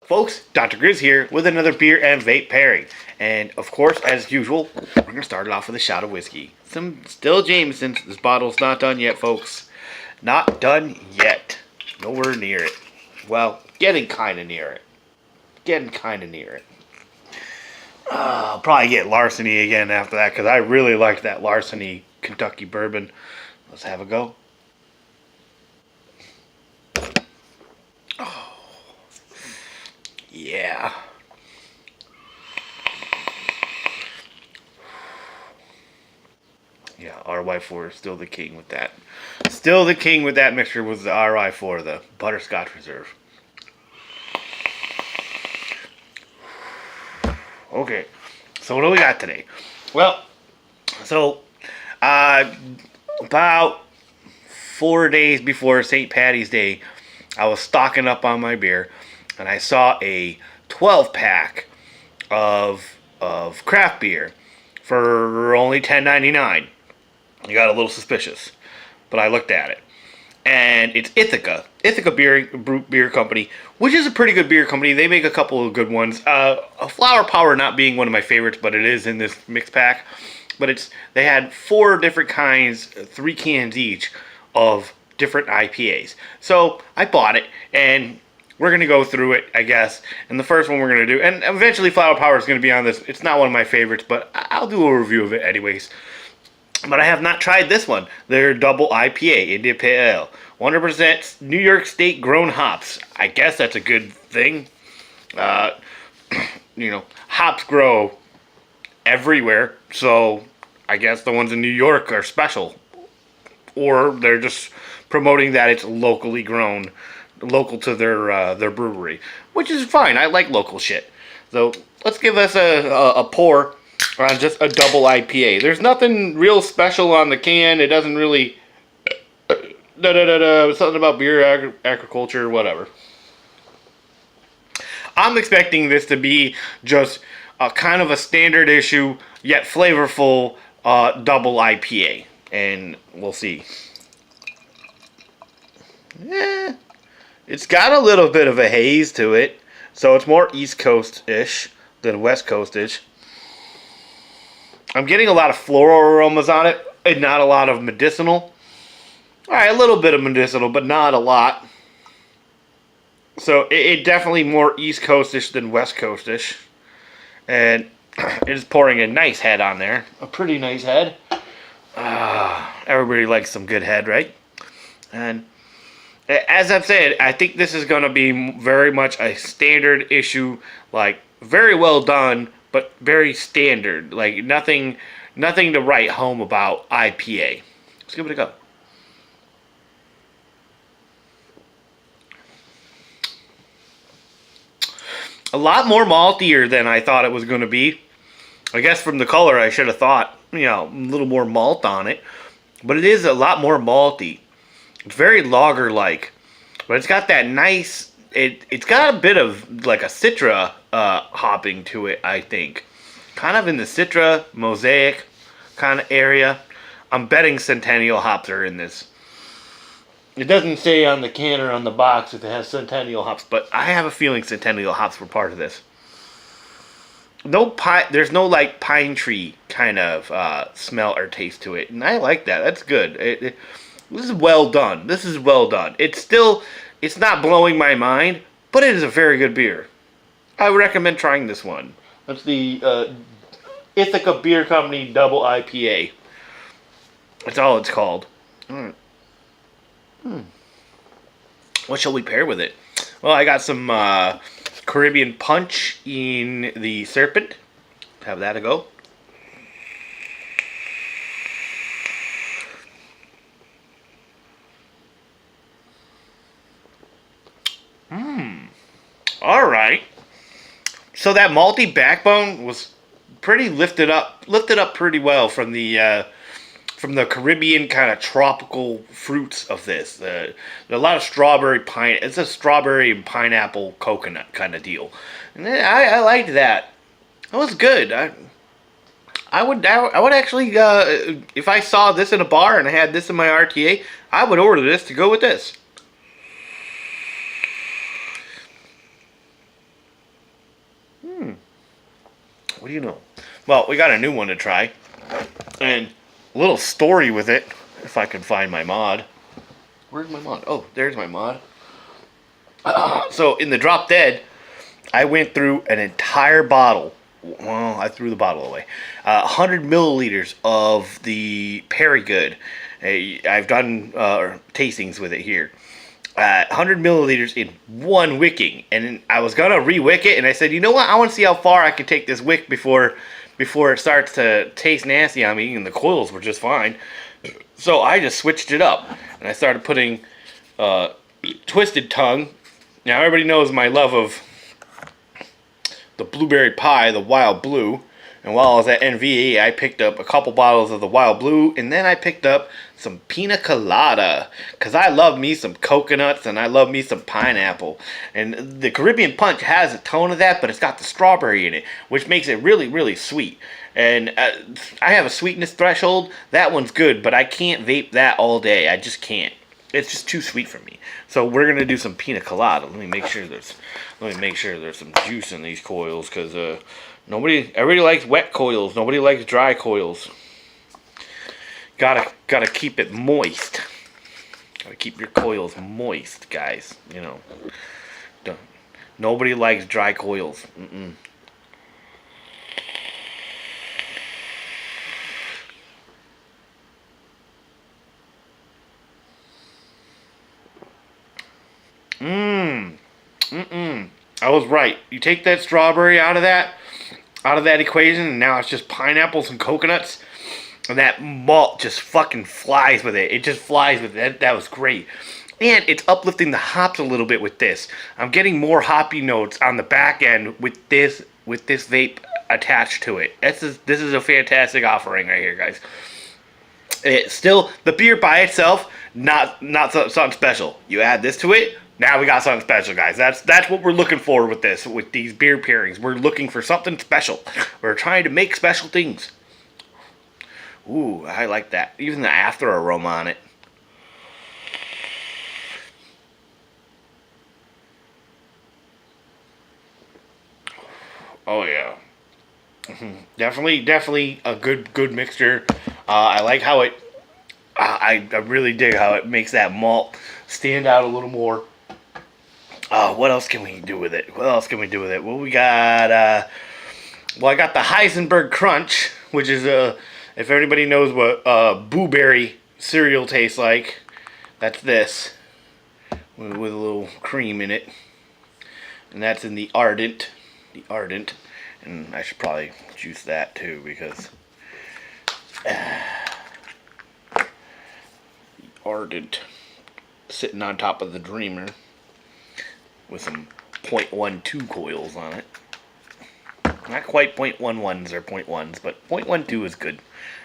Folks, Dr. Grizz here with another beer and vape pairing. And of course, as usual, we're going to start it off with a shot of whiskey. Some still Jameson. This bottle's not done yet, folks. Not done yet. Nowhere near it. Well, getting kind of near it. I'll probably get Larceny again after that because I really like that Larceny Kentucky bourbon. Let's have a go. Oh, yeah. Yeah, RY4 is still the king with that. Still the king with that mixture was the RY4, the Butterscotch Reserve. Okay, so what do we got today? Well, so about 4 days before St. Patty's Day, I was stocking up on my beer, and I saw a 12-pack of craft beer for only $10.99. I got a little suspicious, but I looked at it, and it's Ithaca beer company, which is a pretty good beer company. They make a couple of good ones. Flower Power not being one of my favorites, but it is in this mix pack. But they had 4 different kinds, 3 cans each of different IPAs. So I bought it, and we're gonna go through it, I guess. And the first one we're gonna do, and eventually Flower Power is gonna be on this. It's not one of my favorites, but I'll do a review of it anyways. But I have not tried this one. Their Double IPA, India Pale Ale. 100% New York State grown hops. I guess that's a good thing. Hops grow everywhere. So I guess the ones in New York are special. Or they're just promoting that it's locally grown. Local to their brewery. Which is fine. I like local shit. So let's give us a pour on just a double IPA. There's nothing real special on the can. It doesn't really... something about beer, agriculture, whatever. I'm expecting this to be just a kind of a standard issue, yet flavorful double IPA. And we'll see. It's got a little bit of a haze to it. So it's more East Coast-ish than West Coast-ish. I'm getting a lot of floral aromas on it, and not a lot of medicinal. Alright, a little bit of medicinal, but not a lot. So, it definitely more East Coast-ish than West Coast-ish. And it is pouring a nice head on there. A pretty nice head. Everybody likes some good head, right? And as I've said, I think this is going to be very much a standard issue. Like, very well done, but very standard. Like, nothing to write home about IPA. Let's give it a go. A lot more maltier than I thought it was going to be. I guess from the color I should have thought, a little more malt on it. But it is a lot more malty. It's very lager-like. But it's got that nice... It's got a bit of like a Citra hopping to it, I think. Kind of in the Citra, Mosaic kind of area. I'm betting Centennial hops are in this. It doesn't say on the can or on the box if it has Centennial hops, but I have a feeling Centennial hops were part of this. There's no like pine tree kind of smell or taste to it, and I like that. That's good. This is well done. It's not blowing my mind, but it is a very good beer. I would recommend trying this one. That's the Ithaca Beer Company Double IPA. That's all it's called. What shall we pair with it? Well, I got some Caribbean Punch in the Serpent. Have that a go. Alright. So that malty backbone was pretty lifted up pretty well from the Caribbean kind of tropical fruits of this. A lot of strawberry pine. It's a strawberry and pineapple coconut kind of deal, and I liked that. It was good. I would actually, if I saw this in a bar and I had this in my RTA, I would order this to go with this. What do you know? Well, we got a new one to try. And a little story with it, if I can find my mod. Where's my mod? Oh, there's my mod. So in the Drop Dead, I went through an entire bottle. Well, I threw the bottle away. 100 milliliters of the Perigood. I've done tastings with it here. 100 milliliters in one wicking, and I was gonna re-wick it, and I said, you know what? I want to see how far I can take this wick before it starts to taste nasty on me. And the coils were just fine, so I just switched it up, and I started putting Twisted Tongue. Now everybody knows my love of the blueberry pie, the Wild Blue. And while I was at NVA, I picked up a couple bottles of the Wild Blue, and then I picked up some Pina Colada, because I love me some coconuts, and I love me some pineapple. And the Caribbean Punch has a tone of that, but it's got the strawberry in it, which makes it really, really sweet. And I have a sweetness threshold. That one's good, but I can't vape that all day. I just can't. It's just too sweet for me. So we're gonna do some Pina Colada. Let me make sure there's some juice in these coils, because everybody likes wet coils. Nobody likes dry coils. Gotta keep it moist. Gotta keep your coils moist, guys. You know, nobody likes dry coils. I was right. You take that strawberry out of that equation, and now it's just pineapples and coconuts, and that malt just fucking flies with it. It just flies with it. That was great. And it's uplifting the hops a little bit with this. I'm getting more hoppy notes on the back end with this vape attached to it. This is a fantastic offering right here, guys. It's still, the beer by itself, not something special. You add this to it, now we got something special, guys. That's what we're looking for with this, with these beer pairings. We're looking for something special. We're trying to make special things. Ooh, I like that. Even the after aroma on it. Oh yeah. Definitely a good mixture. I like how it. I really dig how it makes that malt stand out a little more. What else can we do with it? Well, we got. I got the Heisenberg Crunch, which is if anybody knows what blueberry cereal tastes like, that's this with a little cream in it, and that's in the Ardent. And I should probably juice that too, because the Ardent sitting on top of the Dreamer with some .12 coils on it. Not quite .11s or .1s, but .12 is good.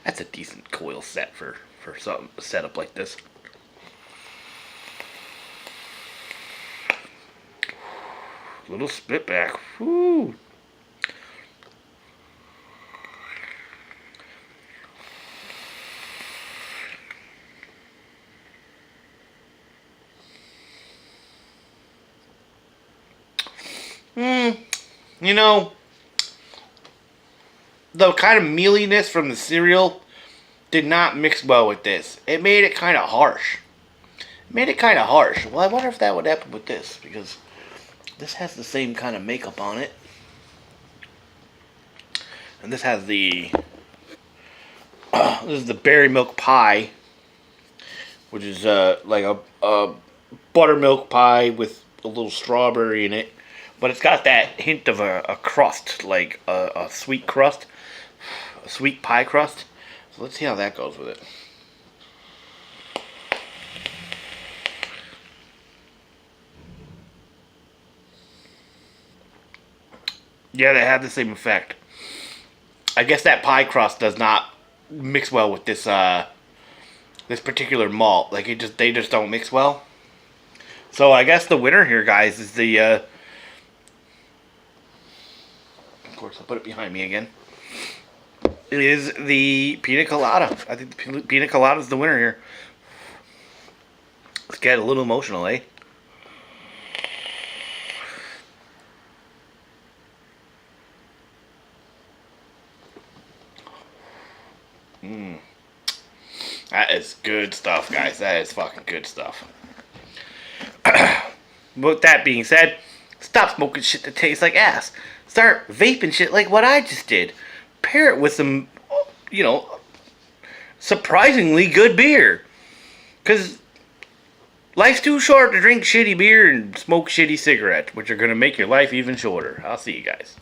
That's a decent coil set for some setup like this. Little spit back. Woo. You know, the kind of mealiness from the cereal did not mix well with this. It made it kind of harsh. Well, I wonder if that would happen with this, because this has the same kind of makeup on it. And this has the this is the berry milk pie, which is like a buttermilk pie with a little strawberry in it. But it's got that hint of a crust, like a sweet crust, a sweet pie crust. So let's see how that goes with it. Yeah, they have the same effect. I guess that pie crust does not mix well with this this particular malt. Like they just don't mix well. So I guess the winner here, guys, is the. Of course, I'll put it behind me again. It is the Pina Colada. I think the Pina Colada is the winner here. Let's get a little emotional, eh? That is good stuff, guys. That is fucking good stuff. With that being said, stop smoking shit that tastes like ass. Start vaping shit like what I just did. Pair it with some, surprisingly good beer. Because life's too short to drink shitty beer and smoke shitty cigarettes, which are going to make your life even shorter. I'll see you guys.